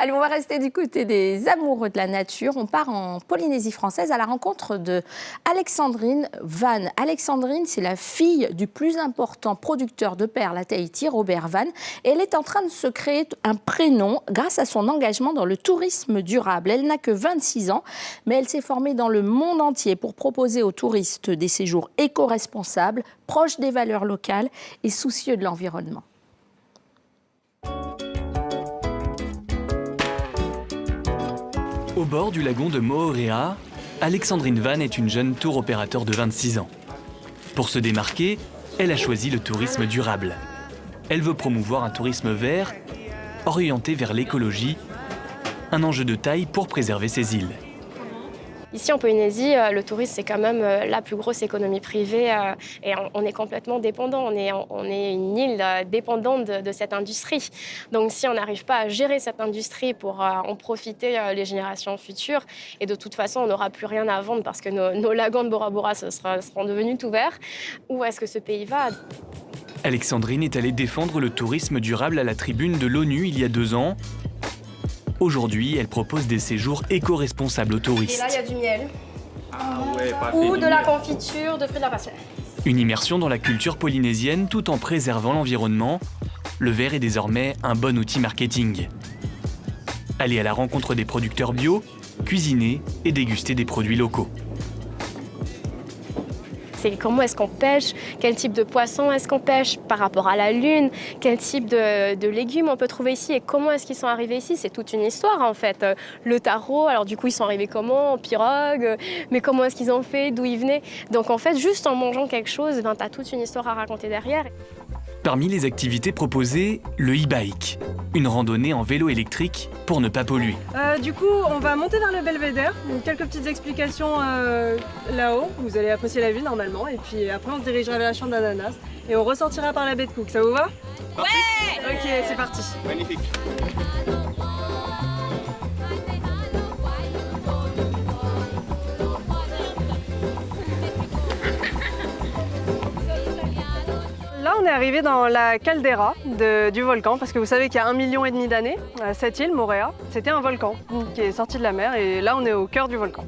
Allez, on va rester du côté des amoureux de la nature. On part en Polynésie française à la rencontre de Alexandrine Van. Alexandrine, c'est la fille du plus important producteur de perles à Tahiti, Robert Van. Et elle est en train de se créer un prénom grâce à son engagement dans le tourisme durable. Elle n'a que 26 ans, mais elle s'est formée dans le monde entier pour proposer aux touristes des séjours éco-responsables, proches des valeurs locales et soucieux de l'environnement. Au bord du lagon de Moorea, Alexandrine Van est une jeune tour opérateur de 26 ans. Pour se démarquer, elle a choisi le tourisme durable. Elle veut promouvoir un tourisme vert, orienté vers l'écologie, un enjeu de taille pour préserver ses îles. Ici en Polynésie, le tourisme c'est quand même la plus grosse économie privée et on est complètement dépendant. On est une île dépendante de cette industrie. Donc si on n'arrive pas à gérer cette industrie pour en profiter les générations futures, et de toute façon on n'aura plus rien à vendre parce que nos lagons de Bora Bora seront devenus tout verts, où est-ce que ce pays va ? Alexandrine est allée défendre le tourisme durable à la tribune de l'ONU il y a 2 ans. Aujourd'hui, elle propose des séjours éco-responsables aux touristes. Et là, il y a du miel. Ou de la confiture de fruits de la passion. Une immersion dans la culture polynésienne tout en préservant l'environnement. Le verre est désormais un bon outil marketing. Aller à la rencontre des producteurs bio, cuisiner et déguster des produits locaux. C'est comment est-ce qu'on pêche, quel type de poisson est-ce qu'on pêche par rapport à la lune, quel type de légumes on peut trouver ici et comment est-ce qu'ils sont arrivés ici. C'est toute une histoire en fait. Le taro, alors du coup ils sont arrivés comment, en pirogue, mais comment est-ce qu'ils ont fait, d'où ils venaient. Donc en fait juste en mangeant quelque chose, tu as toute une histoire à raconter derrière. Parmi les activités proposées, le e-bike, une randonnée en vélo électrique pour ne pas polluer. Du coup, on va monter vers le belvédère. Donc, quelques petites explications là-haut. Vous allez apprécier la vue normalement. Et puis après, on se dirigera vers la chambre d'ananas. Et on ressortira par la baie de Cook. Ça vous va? Ouais! Ok, c'est parti. Magnifique. Là, on est arrivé dans la caldeira du volcan, parce que vous savez qu'il y a 1,5 million d'années, cette île, Moorea, c'était un volcan qui est sorti de la mer, et là, on est au cœur du volcan.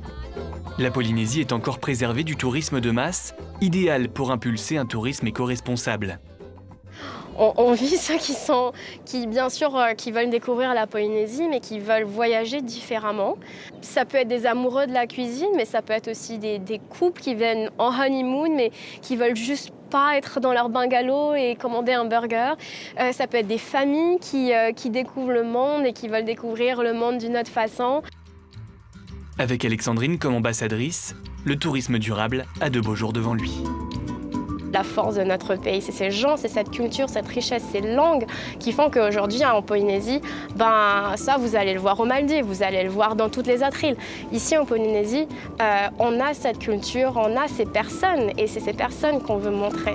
La Polynésie est encore préservée du tourisme de masse, idéal pour impulser un tourisme éco-responsable. On vit ceux qui bien sûr, qui veulent découvrir la Polynésie, mais qui veulent voyager différemment. Ça peut être des amoureux de la cuisine, mais ça peut être aussi des couples qui viennent en honeymoon, mais qui veulent juste pas être dans leur bungalow et commander un burger. Ça peut être des familles qui découvrent le monde et qui veulent découvrir le monde d'une autre façon. Avec Alexandrine comme ambassadrice, le tourisme durable a de beaux jours devant lui. La force de notre pays, c'est ces gens, c'est cette culture, cette richesse, ces langues qui font qu'aujourd'hui, en Polynésie, ça, vous allez le voir aux Maldives, vous allez le voir dans toutes les autres îles. Ici, en Polynésie, on a cette culture, on a ces personnes, et c'est ces personnes qu'on veut montrer.